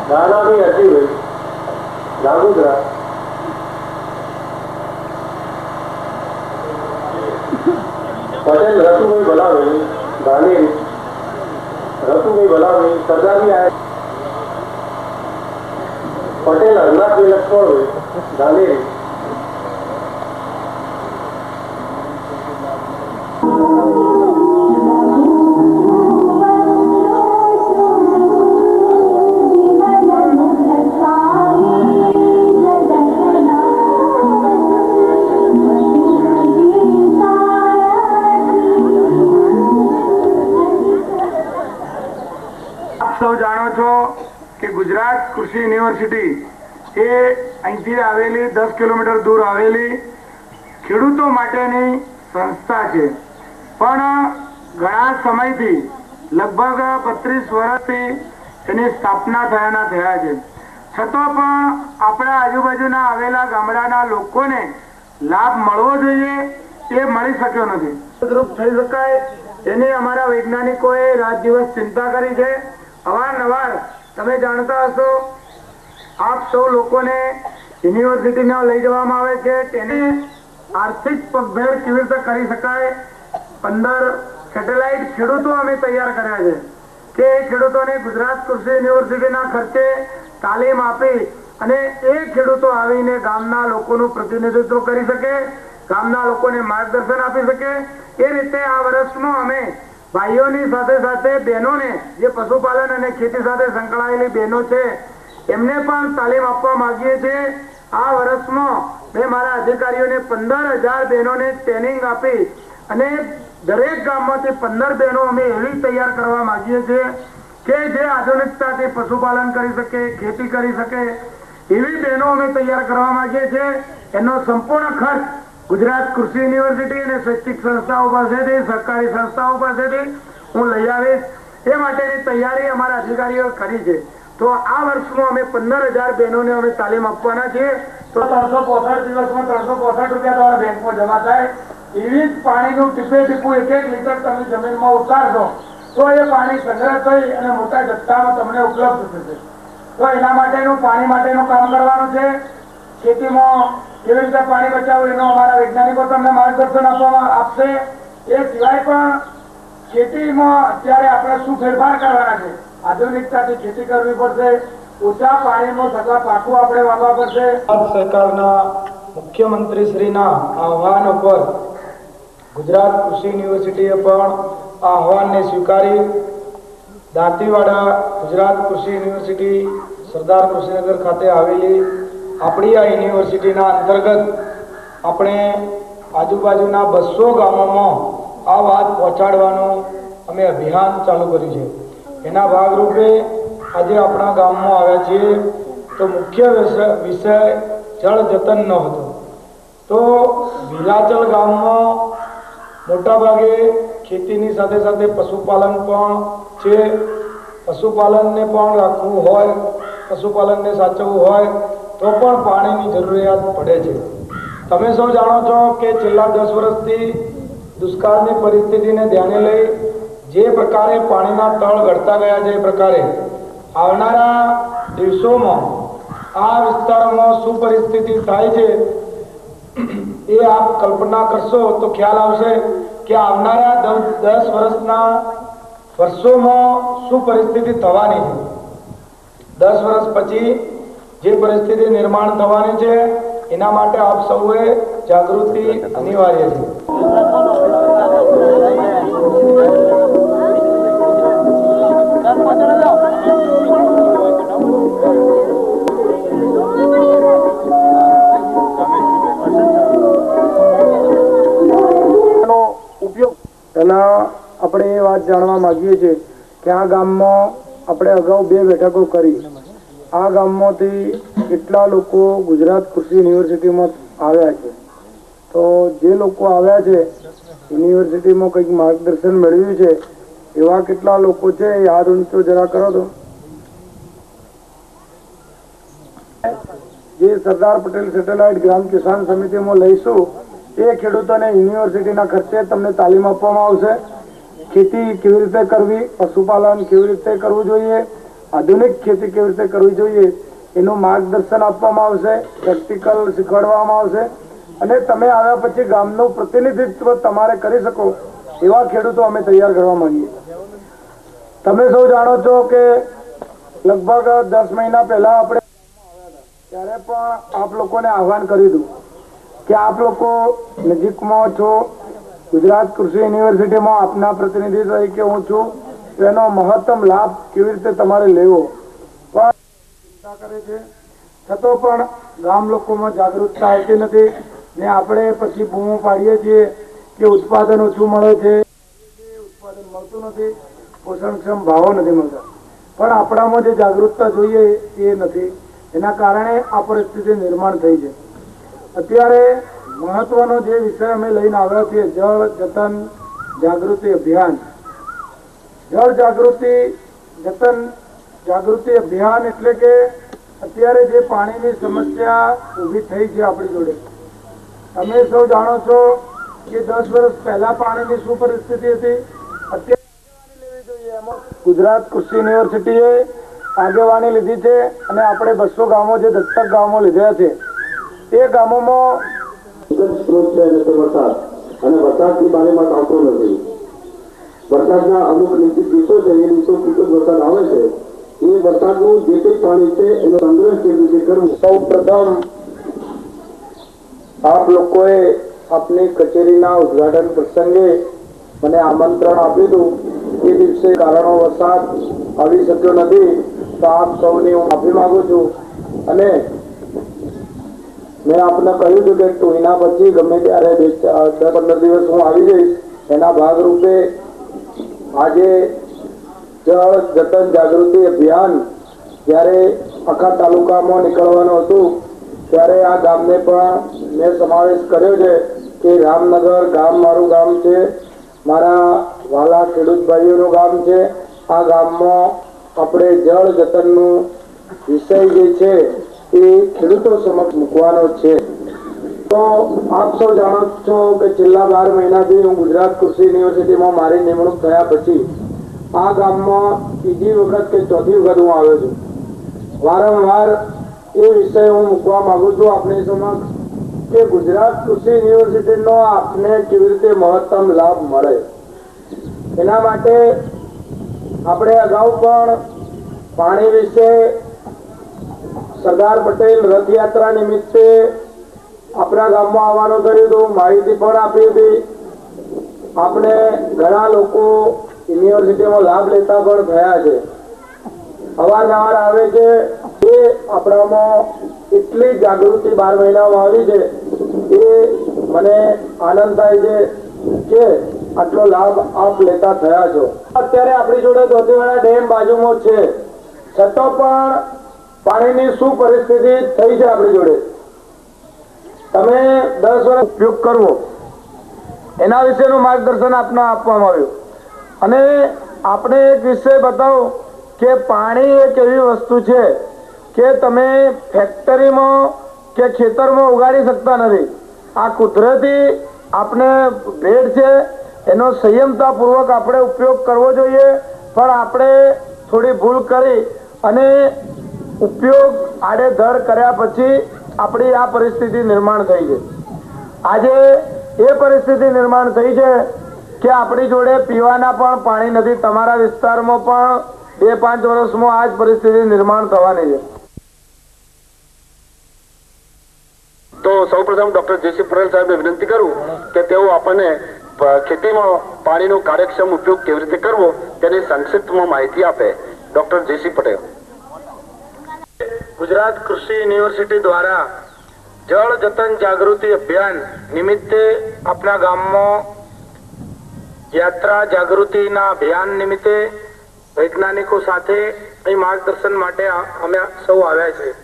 દાનાની અજીભાઈ લાગુદરા, પટેલ રતુભાઈ ભલાભાઈ ધાનેરી, રતુભાઈ ભલાભાઈ સરદારી આયા, પટેલ હરનાથભાઈ લક્ષ્મણભાઈ ધાનેરી, સૌ જાણો છો કે ગુજરાત કૃષિ યુનિવર્સિટી એ અહીંથી આવેલી 10 કિલોમીટર દૂર આવેલી ખેડૂતો માટેની સંસ્થા છે, પણ ઘણા સમયથી લગભગ 32 વર્ષથી એની સ્થાપના થયા છે, છતાં પણ આપણા આજુબાજુના આવેલા ગામડાના લોકોને લાભ મળવો જોઈએ એ મળી શક્યો નથી. મદદરૂપ થઈ શકાય એની અમારા વૈજ્ઞાનિકોએ રાત દિવસ ચિંતા કરી છે. અવારનવાર તમે જાણતા હશો, આપ સૌ લોકોને યુનિવર્સિટીમાં લઈ જવામાં આવે છે, તેને આર્થિક પગભેર કેવી રીતે કરી શકાય 15 સેટેલાઇટ ખેડૂતો અમે તૈયાર કર્યા છે કે ખેડૂતોને ગુજરાત કૃષિ યુનિવર્સિટીના ખર્ચે તાલીમ આપી અને એ ખેડૂતો આવીને ગામના લોકોનું પ્રતિનિધિત્વ કરી શકે, ગામના લોકોને માર્ગદર્શન આપી શકે. એ રીતે આ વર્ષમાં અમે ભાઈઓની સાથે સાથે બહેનોને, જે પશુપાલન અને ખેતી સાથે સંકળાયેલી બહેનો છે, એમને પણ તાલીમ આપવા માંગીએ છીએ. આ વર્ષમાં મેં મારા અધિકારીઓને 15,000 બહેનોને ટ્રેનિંગ આપી અને દરેક ગામમાંથી 15 બહેનો અમે એવી તૈયાર કરવા માંગીએ છીએ કે જે આધુનિકતાથી પશુપાલન કરી શકે, ખેતી કરી શકે, એવી બહેનો અમે તૈયાર કરવા માંગીએ છીએ. એનો સંપૂર્ણ ખર્ચ ગુજરાત કૃષિ યુનિવર્સિટી અને શૈક્ષિક સંસ્થાઓ પાસેથી, સરકારી સંસ્થાઓ પાસેથી હું લઈ આવીશ. એ માટેની તૈયારી અમારા અધિકારીઓ કરી છે. તો આ વર્ષમાં અમે 15,000 બહેનોને અમે તાલીમ આપવાના છીએ. તો 365 દિવસમાં 365 રૂપિયા તમારા બેંકમાં જમા થાય. એવી જ પાણીનું ટીપે ટીપું 1 લીટર તમે જમીનમાં ઉતારશો તો એ પાણી સંગ્રહ થઈ અને મોટા જથ્થામાં તમને ઉપલબ્ધ થશે. તો એના માટેનું પાણી માટેનું કામ કરવાનું છે. ખેતીમાં કેવી રીતે પાણી બચાવવું એનો અમારા વૈજ્ઞાનિકો તમને માર્ગદર્શન આપશે. એ સિવાય પણ ખેતીમાં અત્યારે આપણે શું ફેરફાર કરવાના છે, આધુનિકતાથી ખેતી કરવી પડશે, ઓછા પાણીમાં થતા પાકો આપણે વાવવા પડશે. સરકારના મુખ્યમંત્રી શ્રીના આહવાન ઉપર ગુજરાત કૃષિ યુનિવર્સિટીએ પણ આ આહવાનને સ્વીકારી દાંતીવાડા ગુજરાત કૃષિ યુનિવર્સિટી સરદાર કૃષિનગર ખાતે આવેલી આપણી આ યુનિવર્સિટીના અંતર્ગત આપણે આજુબાજુના 200 ગામોમાં આ વાત પહોંચાડવાનું અમે અભિયાન ચાલુ કર્યું છે. એના ભાગરૂપે આજે આપણા ગામમાં આવ્યા છીએ. તો મુખ્ય વિષય જળ જતનનો હતો. તો વિલાચલ ગામમાં મોટાભાગે ખેતીની સાથે સાથે પશુપાલન પણ છે. પશુપાલનને પણ રાખવું હોય, પશુપાલનને સાચવવું હોય તો પણ પાણીની જરૂરિયાત પડે છે. તમે સૌ જાણો છો કે છેલ્લા 10 વર્ષથી દુષ્કાળની પરિસ્થિતિને ધ્યાને લઈ જે પ્રકારે પાણીના તળ ઘટતા ગયા છે, એ પ્રકારે આવનારા દિવસોમાં આ વિસ્તારોમાં શું પરિસ્થિતિ થાય છે એ આપ કલ્પના કરશો તો ખ્યાલ આવશે કે આવનારા 10 વર્ષોમાં શું પરિસ્થિતિ થવાની છે. 10 વર્ષ પછી જે પરિસ્થિતિ નિર્માણ થવાની છે એના માટે આપ સૌએ જાગૃતિ અનિવાર્ય છે. એના આપણે એ વાત જાણવા માંગીએ છીએ કે આ ગામમાં આપણે અગાઉ 2 બેઠકો કરી. આ ગામમાંથી કેટલા લોકો ગુજરાત કૃષિ યુનિવર્સિટીમાં આવ્યા છે? તો જે લોકો આવ્યા છે, યુનિવર્સિટીમાં કંઈક માર્ગદર્શન મેળવ્યું છે, એવા કેટલા લોકો છે એ હાથ ઊંચો જરા કરો. તો જે સરદાર પટેલ સેટેલાઇટ ગ્રામ કિસાન સમિતિમાં લઈશું એ ખેડૂતોને યુનિવર્સિટીના ખર્ચે તમને તાલીમ આપવામાં આવશે. ખેતી કેવી રીતે કરવી, પશુપાલન કેવી રીતે કરવું જોઈએ, આધુનિક ખેતી કેવી રીતે કરવી જોઈએ એનું માર્ગદર્શન આપવામાં આવશે, પ્રેક્ટિકલ શીખવાડવામાં આવશે અને તમે આવ્યા પછી ગામનું પ્રતિનિધિત્વ તમારે કરી શકો એવા ખેડૂતો અમે તૈયાર કરવા માંગીએ. તમે સૌ જાણો છો કે લગભગ 10 મહિના પહેલા આપણે ત્યારે પણ આપ લોકોને આહવાન કર્યું હતું કે આપ લોકો નજીકમાં છો, ગુજરાત કૃષિ યુનિવર્સિટીમાં આપના પ્રતિનિધિ તરીકે હું છું, એનો મહત્તમ લાભ કેવી રીતે તમારે લેવો પણ ચિંતા કરે છે. છતાં પણ ગામ લોકોમાં જાગૃતતા આવતી નથી ને આપણે પછી બૂમો પાડીએ છીએ કે ઉત્પાદન ઓછું મળે છે, ઉત્પાદન મળતું નથી, પોષણક્ષમ ભાવો નથી મળતા, પણ આપણામાં જે જાગૃતતા જોઈએ એ નથી. એના કારણે આ પરિસ્થિતિ નિર્માણ થઈ છે. અત્યારે મહત્વનો જે વિષય અમે લઈને આવ્યા છીએ, જળ જતન જાગૃતિ અભિયાન. જળ જાગૃતિ અભિયાન એટલે કે અત્યારે જે પાણીની સમસ્યા ઊભી થઈ છે આપણી જોડે, તમે સૌ જાણો છો કે 10 વર્ષ પહેલા પાણીની શું પરિસ્થિતિ હતી. અત્યારે ગુજરાત કૃષિ યુનિવર્સિટીએ આગેવાની લીધી છે અને આપણે 200 ગામો જે દત્તક ગામો લીધા છે એ ગામોમાં સ્ત્રોત છે અને તે વરસાદ અને વરસાદની બારેમાં આવતો નથી. વરસાદના અમુક નિશ્ચિત દિવસો છે, એ દિવસો ખૂબ જ વરસાદ આવે છે. એ વરસાદનું જે કંઈ પાણી છે એનો સંગ્રહ કેવી રીતે કરવું. સૌ પ્રથમ આપ લોકોએ આપની કચેરીના ઉદ્ઘાટન પ્રસંગે મને આમંત્રણ આપ્યું હતું. એ દિવસે કારણો વરસાદ આવી શક્યો નથી, તો આપ સૌની હું માફી માંગુ છું અને મેં આપને કહ્યું હતું કે ટોયના પછી ગમે ત્યારે 10-15 દિવસ હું આવી જઈશ. એના ભાગરૂપે આજે જળ જતન જાગૃતિ અભિયાન જ્યારે આખા તાલુકામાં નીકળવાનું હતું ત્યારે આ ગામને પણ મેં સમાવેશ કર્યો છે કે રામનગર ગામ મારું ગામ છે, મારા વાલા ખેડૂત ભાઈઓનું ગામ છે. આ ગામમાં આપણે જળ જતનનું વિષય જે છે એ ખેડૂતો સમક્ષ મૂકવાનો છે. તો આપ સૌ જાણો છો કે છેલ્લા 12 મહિનાથી હું ગુજરાત કૃષિ યુનિવર્સિટીમાં મારી નિમણૂક થયા પછી આ ગામમાં ત્રીજી વખત કે ચોથી વખત હું આવ્યો છું. વારંવાર એ વિષય હું મૂકવા માંગુ છું આપની સમક્ષ કે ગુજરાત કૃષિ યુનિવર્સિટીનો આપને કેવી રીતે મહત્તમ લાભ મળે. એના માટે આપણે અગાઉ પણ પાણી વિશે સરદાર પટેલ રથયાત્રા નિમિત્તે આપણા ગામમાં આવવાનું થયું હતું, માહિતી પણ આપી હતી. આપણે ઘણા લોકો યુનિવર્સિટીમાં લાભ લેતા પણ થયા છે, અવારનવાર આવે છે. એ આપણામાં એટલી જાગૃતિ 12 મહિનામાં આવી છે એ મને આનંદ થાય છે કે આટલો લાભ આપ લેતા થયા છો. અત્યારે આપણી જોડે દોધીવાડા ડેમ બાજુમાં છે, છતાં પણ પાણીની શું પરિસ્થિતિ થઈ છે આપણી જોડે. તમે 10 વર્ષ ઉપયોગ કરવો એના વિશેનું માર્ગદર્શન આપને આપવામાં આવ્યું અને આપણે એક વિષય બતાવો કે પાણી એક એવી વસ્તુ છે કે તમે ફેક્ટરીમાં કે ખેતરમાં ઉગાડી શકતા નથી. આ કુદરતી આપણે ભેટ છે, એનો સંયમતાપૂર્વક આપણે ઉપયોગ કરવો જોઈએ. પણ આપણે થોડી ભૂલ કરી અને ઉપયોગ આડેધડ કર્યા પછી આપણી આ પરિસ્થિતિ નિર્માણ થઈ છે. આજે એ પરિસ્થિતિ નિર્માણ થઈ છે કે આપણી જોડે પીવાના પણ પાણી નથી. તમારા વિસ્તારમાં પણ 2-5 વર્ષમાં આ જ પરિસ્થિતિ નિર્માણ થવાની છે. તો સૌપ્રથમ ડોક્ટર જેસી પટેલ સાહેબને વિનંતી કરું કે તેઓ આપણને ખેતીમાં પાણીનો કાર્યક્ષમ ઉપયોગ કેવી રીતે કરવો તેની સંક્ષિપ્તમાં માહિતી આપે. ડોક્ટર જેસી પટેલ. ગુજરાત કૃષિ યુનિવર્સિટી દ્વારા જળ જતન જાગૃતિ અભિયાન નિમિત્તે આપણા ગામમાં યાત્રા જાગૃતિના અભિયાન નિમિત્તે વૈજ્ઞાનિકો સાથે અહીં માર્ગદર્શન માટે અમે સૌ આવ્યા છીએ.